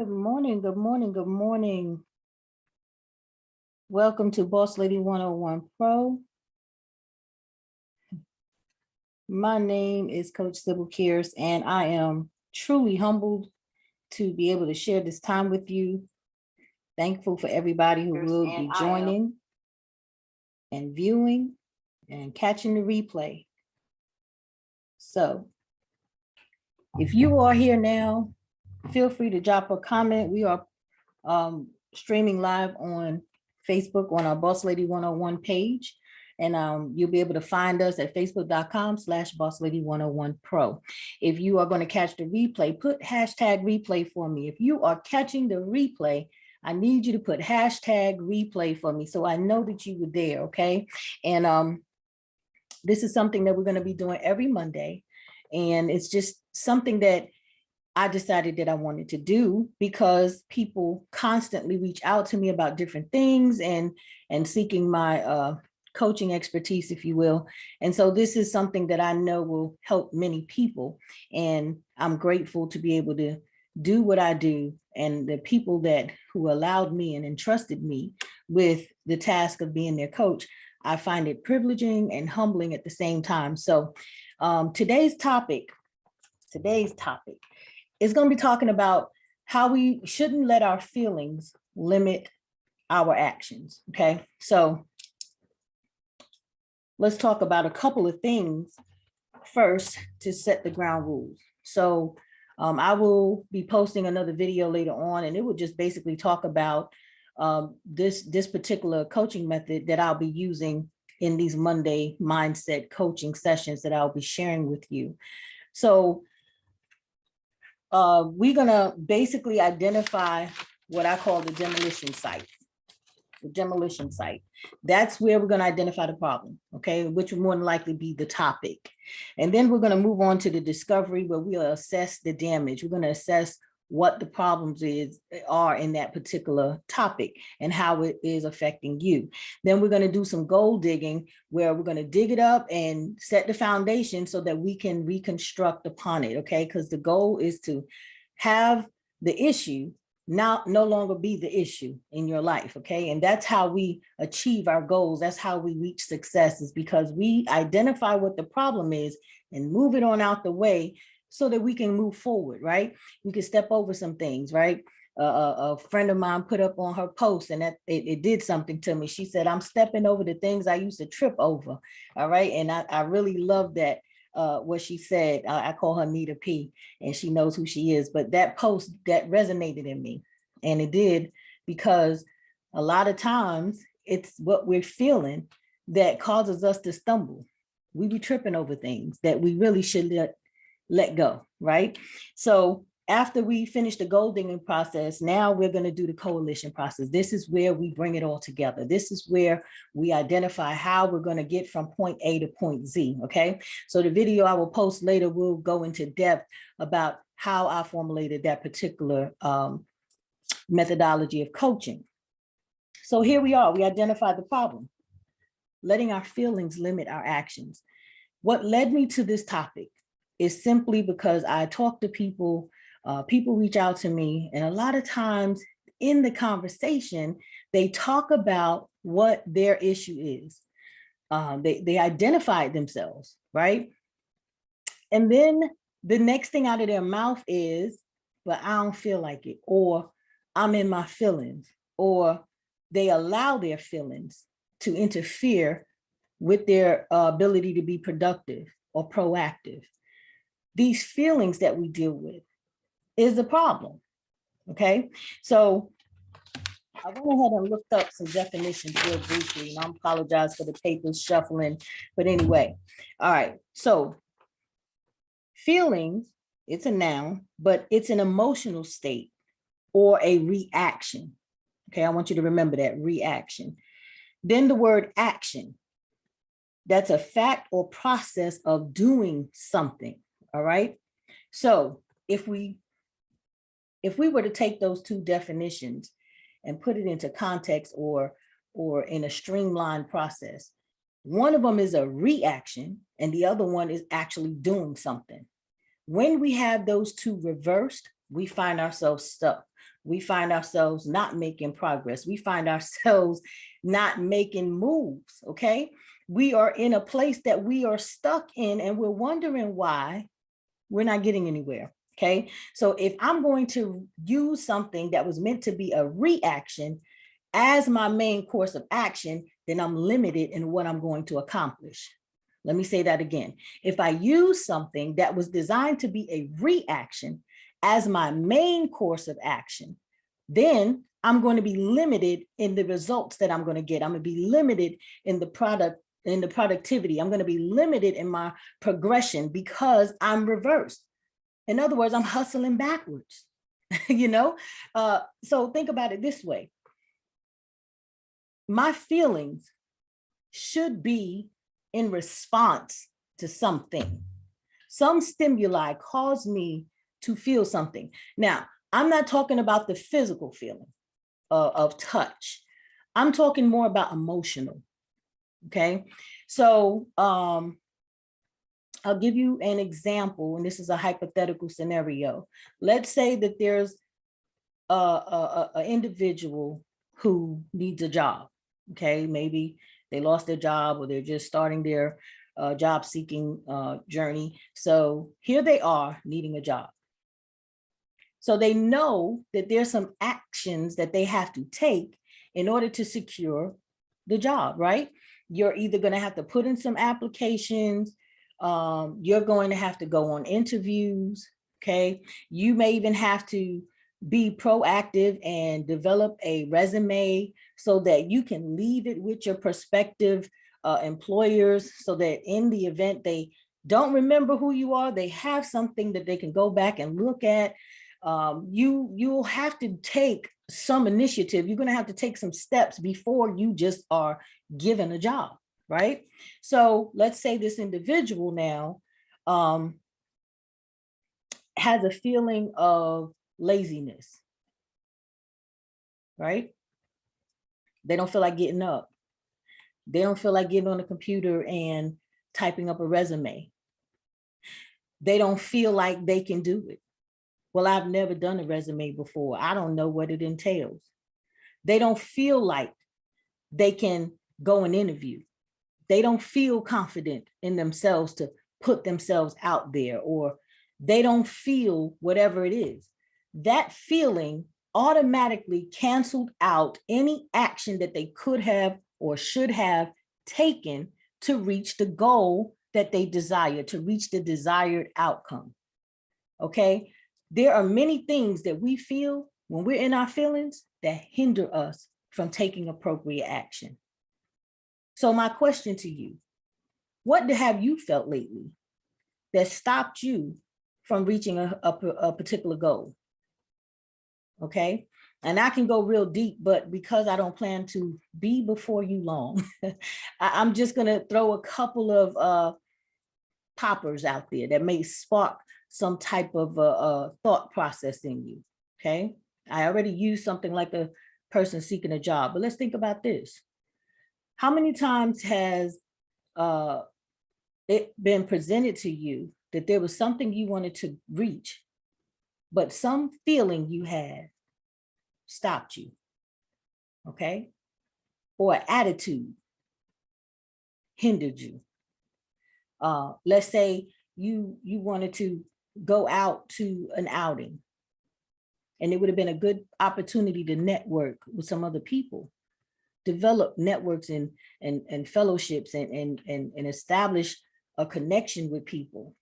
Good morning, good morning, good morning. Welcome to Boss Lady 101 Pro. My name is Coach Sybil Kearse, and I am truly humbled to be able to share this time with you. Thankful for everybody who will be joining and viewing and catching the replay. So if you are here now, feel free to drop a comment. We are streaming live on Facebook on our Boss Lady 101 page. And you'll be able to find us at facebook.com/BossLady101Pro. If you are going to catch the replay, put hashtag replay for me. If you are catching the replay, I need you to put hashtag replay for me so I know that you were there, okay? And this is something that we're going to be doing every Monday. And it's just something that I decided that I wanted to do because people constantly reach out to me about different things and seeking my coaching expertise, if you will. And so this is something that I know will help many people. And I'm grateful to be able to do what I do, and the people who allowed me and entrusted me with the task of being their coach. I find it privileging and humbling at the same time. So today's topic is going to be talking about how we shouldn't let our feelings limit our actions. Okay, so let's talk about a couple of things first to set the ground rules. So I will be posting another video later on, and it will just basically talk about this particular coaching method that I'll be using in these Monday mindset coaching sessions that I'll be sharing with you. So we're gonna basically identify what I call the demolition site. The demolition site. That's where we're going to identify the problem, okay, which will more than likely be the topic. And then we're going to move on to the discovery, where we'll assess the damage. We're going to assess what the problems are in that particular topic and how it is affecting you. Then we're going to do some gold digging, where we're going to dig it up and set the foundation so that we can reconstruct upon it, okay? Because the goal is to have the issue now no longer be the issue in your life, okay? And that's how we achieve our goals. That's how we reach success, is because we identify what the problem is and move it on out the way so that we can move forward, right? We can step over some things, right? A friend of mine put up on her post, and it did something to me. She said, I'm stepping over the things I used to trip over, all right? And I really love that. What she said. I call her Nita P, and she knows who she is. But that post, that resonated in me, and it did, because a lot of times it's what we're feeling that causes us to stumble. We be tripping over things that we really should let go, right? So after we finish the gold digging process, now we're going to do the coalition process. This is where we bring it all together. This is where we identify how we're going to get from point A to point Z, okay? So the video I will post later will go into depth about how I formulated that particular methodology of coaching. So here we are, we identified the problem, letting our feelings limit our actions. What led me to this topic is simply because I talk to people, people reach out to me, and a lot of times in the conversation, they talk about what their issue is. They identify it themselves, right? And then the next thing out of their mouth is, but I don't feel like it, or I'm in my feelings, or they allow their feelings to interfere with their ability to be productive or proactive. These feelings that we deal with is a problem, okay? So I went ahead and looked up some definitions real briefly, and I apologize for the papers shuffling, but anyway, all right. So feelings, it's a noun, but it's an emotional state or a reaction, okay? I want you to remember that, reaction. Then the word action, that's a fact or process of doing something, all right? So if we were to take those two definitions and put it into context or in a streamlined process, one of them is a reaction and the other one is actually doing something. When we have those two reversed, we find ourselves stuck. We find ourselves not making progress. We find ourselves not making moves, okay? We are in a place that we are stuck in and we're wondering why we're not getting anywhere, okay? So if I'm going to use something that was meant to be a reaction as my main course of action, then I'm limited in what I'm going to accomplish. Let me say that again. If I use something that was designed to be a reaction as my main course of action, then I'm going to be limited in the results that I'm going to get. I'm going to be limited in the productivity. I'm going to be limited in my progression because I'm reversed. In other words, I'm hustling backwards, you know? So think about it this way. My feelings should be in response to something. Some stimuli cause me to feel something. Now, I'm not talking about the physical feeling of touch. I'm talking more about emotional, okay? So I'll give you an example, and this is a hypothetical scenario. Let's say that there's an individual who needs a job, okay? Maybe they lost their job or they're just starting their job seeking journey. So here they are needing a job. So they know that there's some actions that they have to take in order to secure the job, right? You're either going to have to put in some applications. You're going to have to go on interviews, okay? You may even have to be proactive and develop a resume so that you can leave it with your prospective employers so that in the event they don't remember who you are, they have something that they can go back and look at. You'll have to take some initiative. You're going to have to take some steps before you just are given a job, right? So let's say this individual now has a feeling of laziness, right? They don't feel like getting up. They don't feel like getting on the computer and typing up a resume. They don't feel like they can do it. Well, I've never done a resume before. I don't know what it entails. They don't feel like they can go and interview. They don't feel confident in themselves to put themselves out there, or they don't feel whatever it is. That feeling automatically canceled out any action that they could have or should have taken to reach the goal that they desire, to reach the desired outcome. Okay? There are many things that we feel when we're in our feelings that hinder us from taking appropriate action. So my question to you, what have you felt lately that stopped you from reaching a particular goal? Okay, and I can go real deep, but because I don't plan to be before you long, I'm just gonna throw a couple of poppers out there that may spark some type of thought process in you, okay? I already used something like a person seeking a job, but let's think about this. How many times has it been presented to you that there was something you wanted to reach, but some feeling you had stopped you, okay? Or an attitude hindered you. Let's say you wanted to go out to an outing, and it would have been a good opportunity to network with some other people, develop networks and fellowships and establish a connection with people.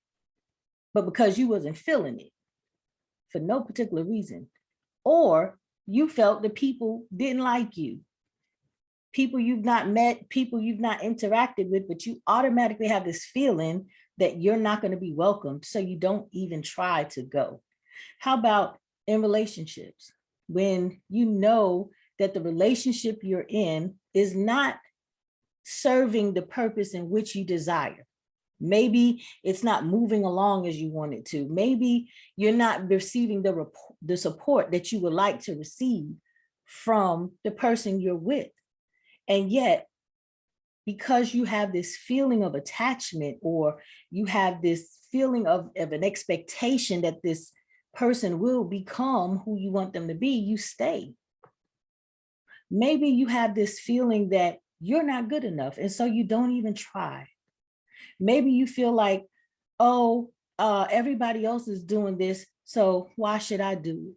But because you wasn't feeling it for no particular reason, or you felt the people didn't like you, people you've not met, people you've not interacted with, but you automatically have this feeling that you're not going to be welcomed, so you don't even try to go. How about in relationships, when you know that the relationship you're in is not serving the purpose in which you desire? Maybe it's not moving along as you want it to. Maybe you're not receiving the support that you would like to receive from the person you're with. And yet, because you have this feeling of attachment, or you have this feeling of an expectation that this person will become who you want them to be, you stay. Maybe you have this feeling that you're not good enough, and so you don't even try. Maybe you feel like, oh, everybody else is doing this, so why should I do it?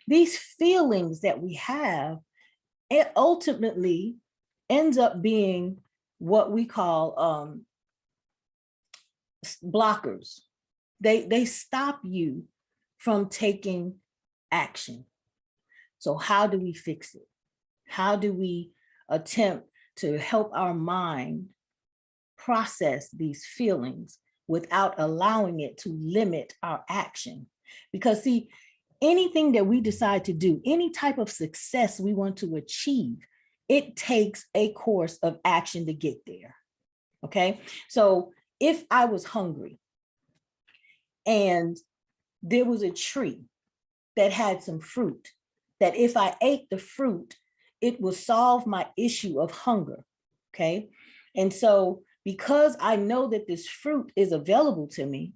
These feelings that we have, it ultimately ends up being what we call blockers. They stop you from taking action. So how do we fix it? How do we attempt to help our mind process these feelings without allowing it to limit our action? Because see, anything that we decide to do, any type of success we want to achieve, it takes a course of action to get there. Okay, so if I was hungry and there was a tree that had some fruit, that if I ate the fruit, it would solve my issue of hunger. Okay, and so because I know that this fruit is available to me,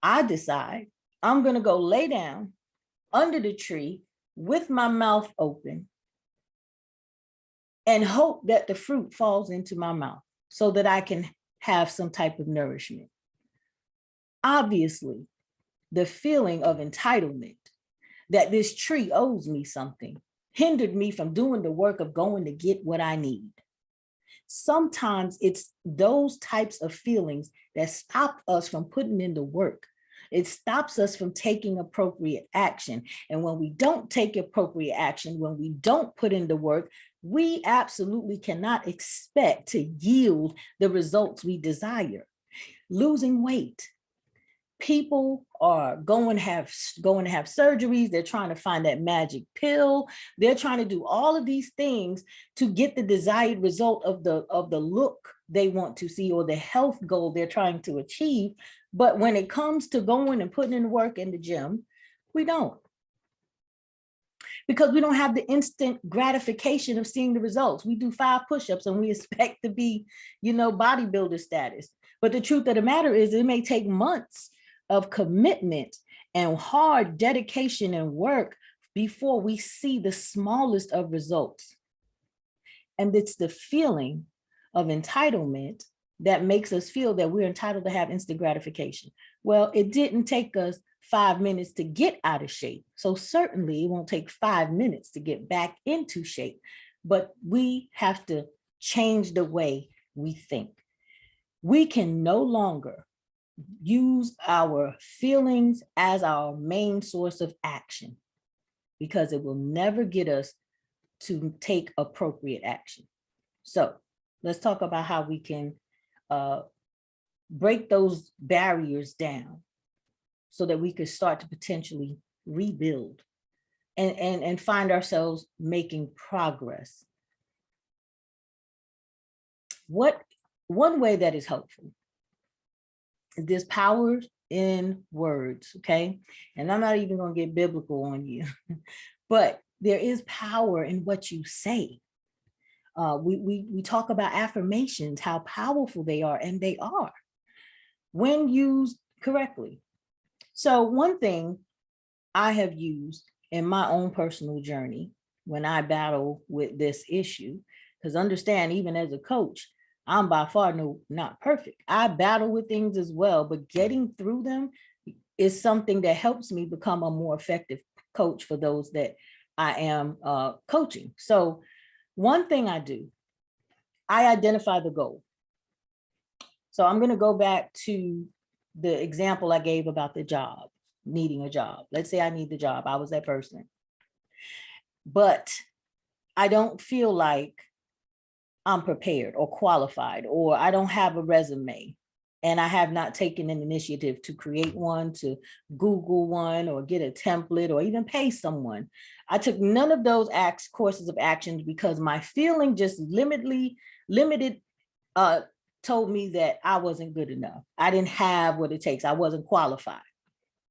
I decide I'm going to go lay down under the tree with my mouth open and hope that the fruit falls into my mouth so that I can have some type of nourishment. Obviously, the feeling of entitlement that this tree owes me something hindered me from doing the work of going to get what I need. Sometimes it's those types of feelings that stop us from putting in the work. It stops us from taking appropriate action. And when we don't take appropriate action, when we don't put in the work, we absolutely cannot expect to yield the results we desire. Losing weight. People are going to have surgeries. They're trying to find that magic pill. They're trying to do all of these things to get the desired result of the look they want to see or the health goal they're trying to achieve. But when it comes to going and putting in work in the gym, we don't. Because we don't have the instant gratification of seeing the results. We do 5 push-ups and we expect to be, bodybuilder status. But the truth of the matter is it may take months of commitment and hard dedication and work before we see the smallest of results. And it's the feeling of entitlement that makes us feel that we're entitled to have instant gratification. Well, it didn't take us 5 minutes to get out of shape. So certainly it won't take 5 minutes to get back into shape, but we have to change the way we think. We can no longer use our feelings as our main source of action because it will never get us to take appropriate action. So let's talk about how we can break those barriers down so that we could start to potentially rebuild and find ourselves making progress. One way that is helpful, there's power in words, okay? And I'm not even going to get biblical on you, but there is power in what you say. We talk about affirmations, how powerful they are, and they are when used correctly. So one thing I have used in my own personal journey when I battle with this issue, because understand, even as a coach, I'm by far not perfect. I battle with things as well, but getting through them is something that helps me become a more effective coach for those that I am coaching. So one thing I do, I identify the goal. So I'm going to go back to the example I gave about the job, needing a job. Let's say I need the job. I was that person. But I don't feel like I'm prepared or qualified, or I don't have a resume and I have not taken an initiative to create one, to Google one, or get a template, or even pay someone. I took none of those courses of actions because my feeling just limited told me that I wasn't good enough. I didn't have what it takes. I wasn't qualified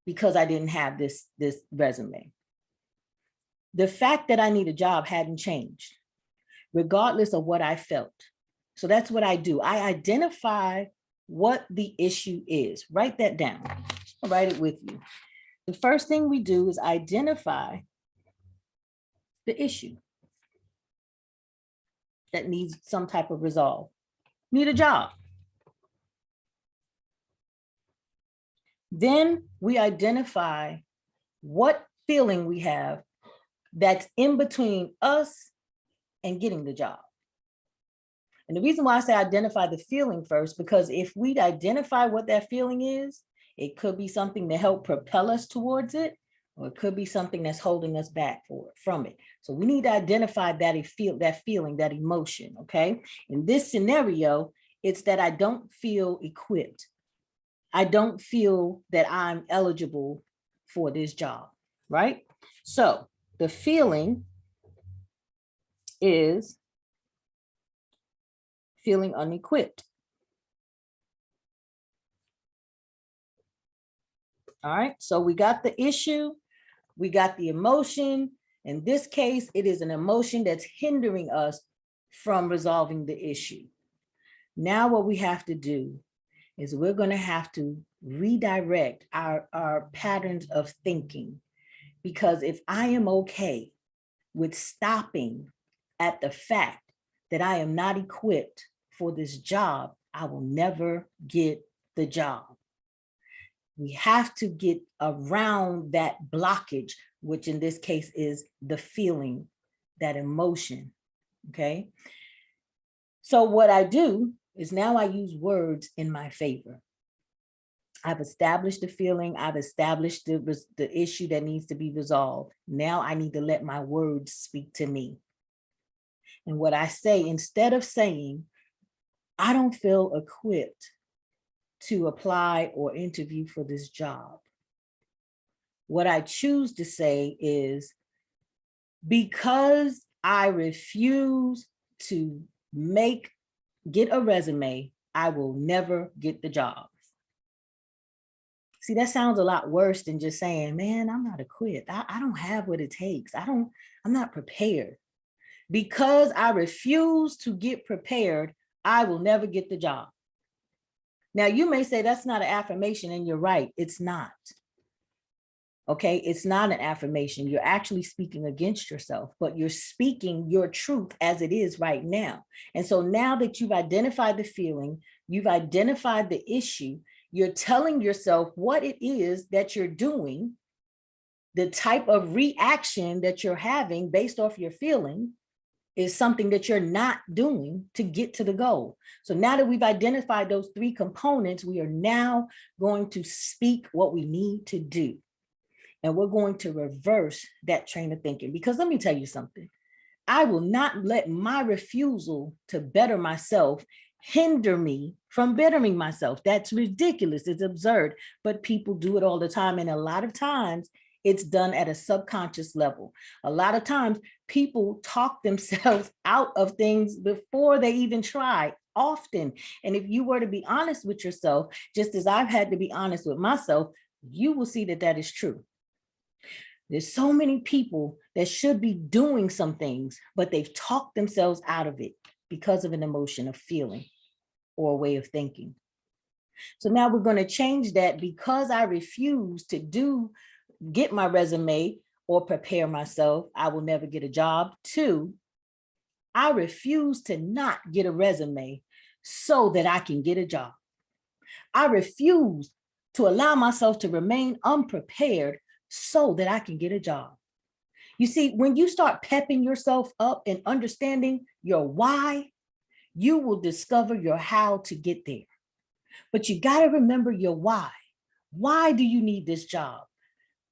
because I didn't have this resume. The fact that I need a job hadn't changed, regardless of what I felt. So that's what I do. I identify what the issue is. Write that down. I'll write it with you. The first thing we do is identify the issue that needs some type of resolve. Need a job. Then we identify what feeling we have that's in between us and getting the job. And the reason why I say identify the feeling first, because if we identify what that feeling is, it could be something to help propel us towards it, or it could be something that's holding us back from it. So we need to identify that feeling, that emotion, okay? In this scenario, it's that I don't feel equipped. I don't feel that I'm eligible for this job, right? So the feeling is feeling unequipped. All right, so we got the issue, we got the emotion. In this case, it is an emotion that's hindering us from resolving the issue. Now what we have to do is we're going to have to redirect our patterns of thinking, because if I am okay with stopping at the fact that I am not equipped for this job, I will never get the job. We have to get around that blockage, which in this case is the feeling, that emotion, okay? So what I do is now I use words in my favor. I've established the feeling, I've established the issue that needs to be resolved. Now I need to let my words speak to me. And what I say, instead of saying, I don't feel equipped to apply or interview for this job, what I choose to say is, because I refuse to get a resume, I will never get the job. See, that sounds a lot worse than just saying, man, I'm not equipped. I don't have what it takes. I'm not prepared. Because I refuse to get prepared, I will never get the job. Now, you may say that's not an affirmation, and you're right, it's not. Okay, it's not an affirmation. You're actually speaking against yourself, but you're speaking your truth as it is right now. And so now that you've identified the feeling, you've identified the issue, you're telling yourself what it is that you're doing, the type of reaction that you're having based off your feeling is something that you're not doing to get to the goal. So now that we've identified those three components, we are now going to speak what we need to do. And we're going to reverse that train of thinking. Because let me tell you something, I will not let my refusal to better myself hinder me from bettering myself. That's ridiculous. It's absurd, but people do it all the time. And a lot of times it's done at a subconscious level. A lot of times people talk themselves out of things before they even try, often. And if you were to be honest with yourself, just as I've had to be honest with myself, you will see that that is true. There's so many people that should be doing some things, but they've talked themselves out of it because of an emotion, of feeling, or a way of thinking. So now we're going to change that. Because I refuse to get my resume or prepare myself, I will never get a job. 2, I refuse to not get a resume so that I can get a job. I refuse to allow myself to remain unprepared so that I can get a job. You see, when you start pepping yourself up and understanding your why, you will discover your how to get there. But you got to remember your why. Why do you need this job?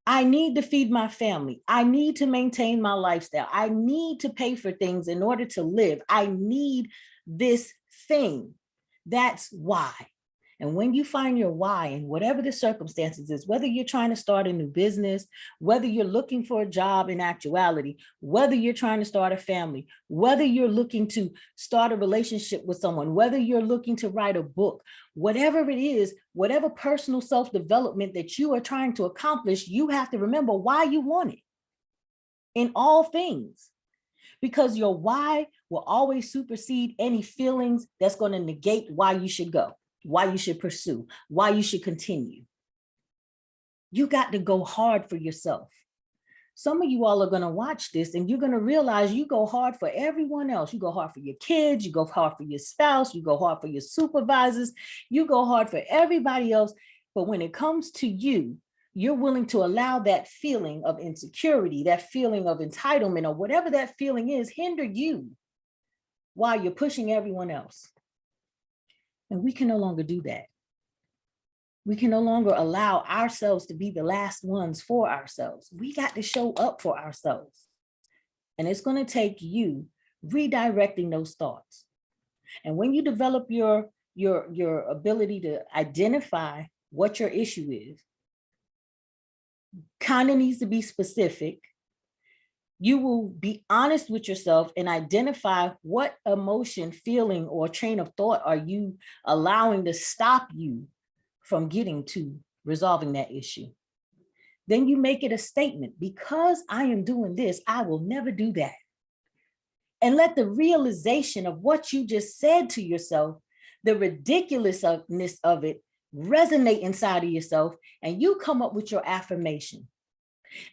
I need to feed my family. I need to maintain my lifestyle. I need to pay for things in order to live. I need this thing. That's why. And when you find your why, in whatever the circumstances is, whether you're trying to start a new business, whether you're looking for a job in actuality, whether you're trying to start a family, whether you're looking to start a relationship with someone, whether you're looking to write a book, whatever it is, whatever personal self-development that you are trying to accomplish, you have to remember why you want it in all things. Because your why will always supersede any feelings that's going to negate why you should go, why you should pursue, why you should continue. You got to go hard for yourself. Some of you all are going to watch this and you're going to realize you go hard for everyone else. You go hard for your kids, you go hard for your spouse, you go hard for your supervisors, you go hard for everybody else. But when it comes to you, you're willing to allow that feeling of insecurity, that feeling of entitlement, or whatever that feeling is, hinder you while you're pushing everyone else. And we can no longer do that. We can no longer allow ourselves to be the last ones for ourselves. We got to show up for ourselves. And it's going to take you redirecting those thoughts. And when you develop your ability to identify what your issue is, kind of needs to be specific. You will be honest with yourself and identify what emotion, feeling, or train of thought are you allowing to stop you from getting to resolving that issue. Then you make it a statement. Because I am doing this, I will never do that. And let the realization of what you just said to yourself, the ridiculousness of it, resonate inside of yourself, and you come up with your affirmation.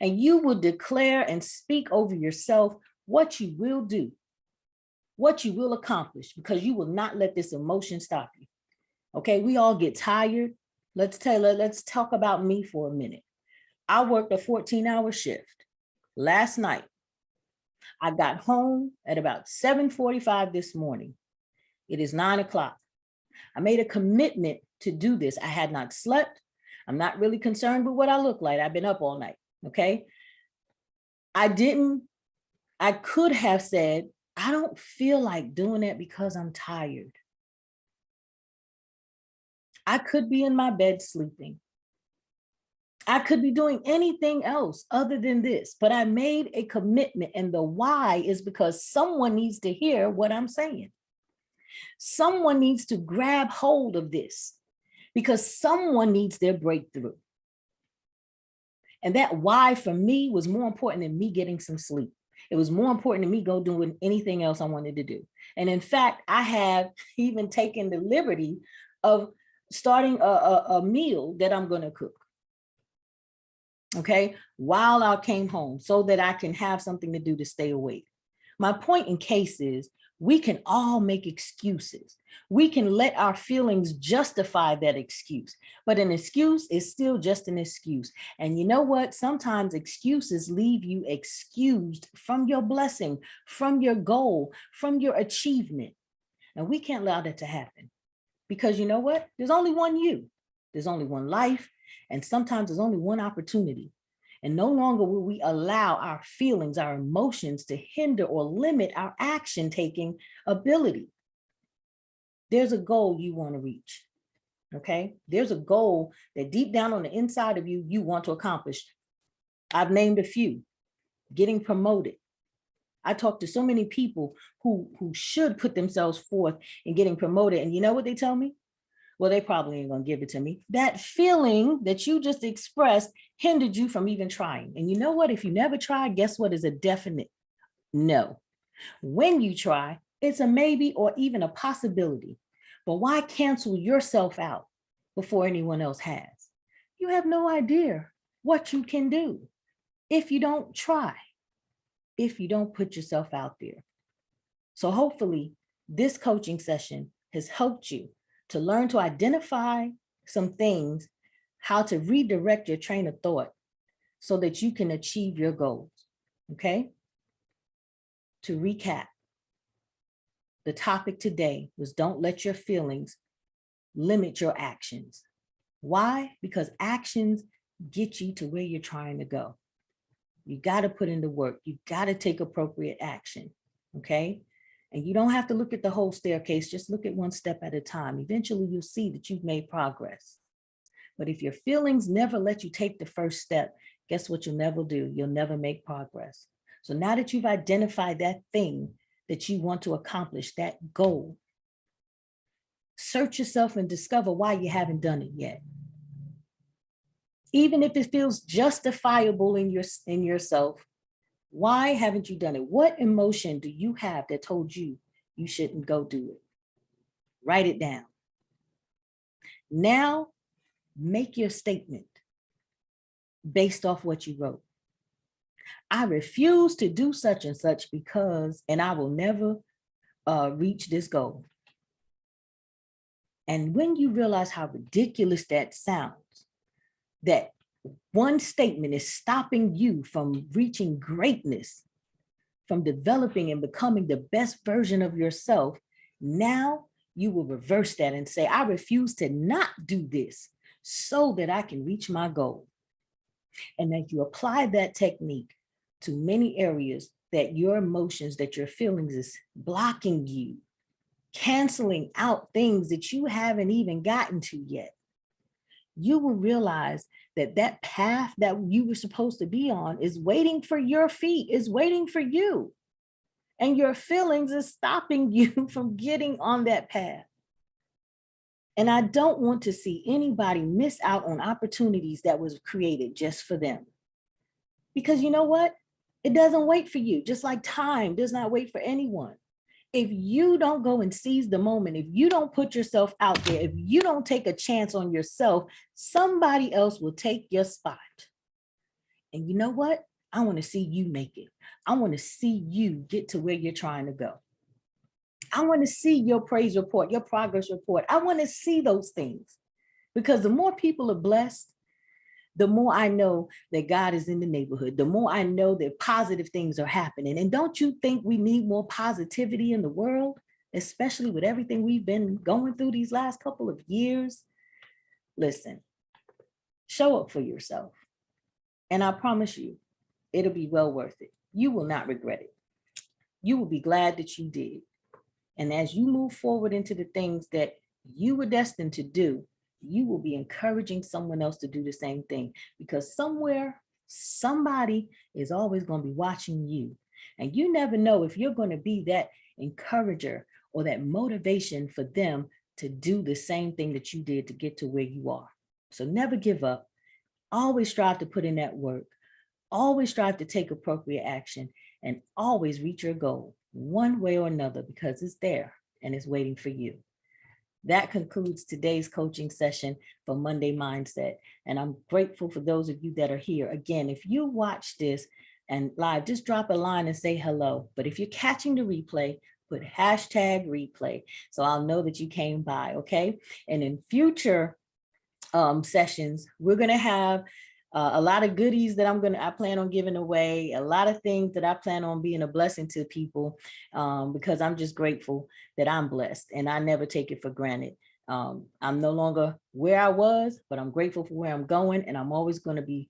And you will declare and speak over yourself what you will do, what you will accomplish, because you will not let this emotion stop you. Okay, we all get tired. Let's talk about me for a minute. I worked a 14-hour shift. Last night, I got home at about 7:45 this morning. It is 9 o'clock. I made a commitment to do this. I had not slept. I'm not really concerned with what I look like. I've been up all night, okay? I could have said, I don't feel like doing that because I'm tired. I could be in my bed sleeping. I could be doing anything else other than this, but I made a commitment, and the why is because someone needs to hear what I'm saying. Someone needs to grab hold of this because someone needs their breakthrough. And that why for me was more important than me getting some sleep. It was more important than me go doing anything else I wanted to do. And in fact, I have even taken the liberty of starting a meal that I'm going to cook. Okay, while I came home, so that I can have something to do to stay awake. My point in case is, we can all make excuses. We can let our feelings justify that excuse, but an excuse is still just an excuse. And you know what? Sometimes excuses leave you excused from your blessing, from your goal, from your achievement. And we can't allow that to happen, because you know what? There's only one you. There's only one life. And sometimes there's only one opportunity. And no longer will we allow our feelings, our emotions to hinder or limit our action taking ability. There's a goal you want to reach. Okay. There's a goal that deep down on the inside of you, you want to accomplish. I've named a few. Getting promoted. I talk to so many people who should put themselves forth in getting promoted. And you know what they tell me? Well, they probably ain't gonna give it to me. That feeling that you just expressed hindered you from even trying. And you know what? If you never try, guess what is a definite no. When you try, it's a maybe or even a possibility. But why cancel yourself out before anyone else has? You have no idea what you can do if you don't try, if you don't put yourself out there. So hopefully this coaching session has helped you to learn to identify some things, how to redirect your train of thought so that you can achieve your goals, okay? To recap, the topic today was don't let your feelings limit your actions. Why? Because actions get you to where you're trying to go. You gotta put in the work. You gotta take appropriate action, okay? And you don't have to look at the whole staircase, just look at one step at a time. Eventually you'll see that you've made progress. But if your feelings never let you take the first step, guess what you'll never do? You'll never make progress. So now that you've identified that thing that you want to accomplish, that goal, search yourself and discover why you haven't done it yet. Even if it feels justifiable in yourself, why haven't you done it? What emotion do you have that told you you shouldn't go do it? Write it down. Now, make your statement. based off what you wrote. I refuse to do such and such because, and I will never reach this goal. And when you realize how ridiculous that sounds, that one statement is stopping you from reaching greatness, from developing and becoming the best version of yourself, now you will reverse that and say, I refuse to not do this so that I can reach my goal. And as you apply that technique to many areas that your emotions, that your feelings is blocking you, canceling out things that you haven't even gotten to yet, you will realize that that path that you were supposed to be on is waiting for your feet, is waiting for you. And your feelings is stopping you from getting on that path. And I don't want to see anybody miss out on opportunities that was created just for them. Because you know what? It doesn't wait for you, just like time does not wait for anyone. If you don't go and seize the moment, if you don't put yourself out there, if you don't take a chance on yourself, somebody else will take your spot. And you know what? I want to see you make it. I want to see you get to where you're trying to go. I want to see your praise report, your progress report. I want to see those things, because the more people are blessed, the more I know that God is in the neighborhood, the more I know that positive things are happening. And don't you think we need more positivity in the world, especially with everything we've been going through these last couple of years? Listen, show up for yourself. And I promise you, it'll be well worth it. You will not regret it. You will be glad that you did. And as you move forward into the things that you were destined to do, you will be encouraging someone else to do the same thing, because somewhere, somebody is always going to be watching you. And you never know if you're going to be that encourager or that motivation for them to do the same thing that you did to get to where you are. So never give up. Always strive to put in that work. Always strive to take appropriate action, and always reach your goal one way or another, because it's there and it's waiting for you. That concludes today's coaching session for Monday Mindset. And I'm grateful for those of you that are here. Again, if you watch this and live, just drop a line and say hello. But if you're catching the replay, put #replay, so I'll know that you came by, okay? And in future sessions, we're going to have a lot of goodies that I plan on giving away, a lot of things that I plan on being a blessing to people, because I'm just grateful that I'm blessed, and I never take it for granted. I'm no longer where I was, but I'm grateful for where I'm going, and I'm always going to be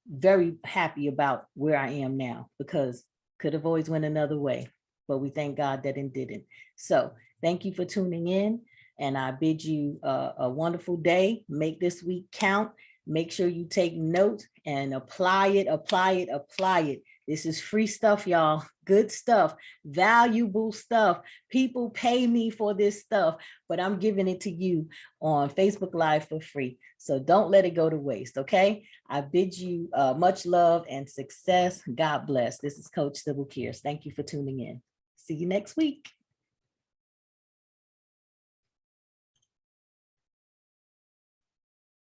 very happy about where I am now, because could have always went another way, but we thank God that it didn't. So thank you for tuning in, and I bid you a wonderful day. Make this week count. Make sure you take notes and apply it. This is free stuff, y'all. Good stuff, valuable stuff. People pay me for this stuff, but I'm giving it to you on Facebook Live for free. So don't let it go to waste, okay? I bid you much love and success. God bless. This is Coach Sybil Kearse. Thank you for tuning in. See you next week.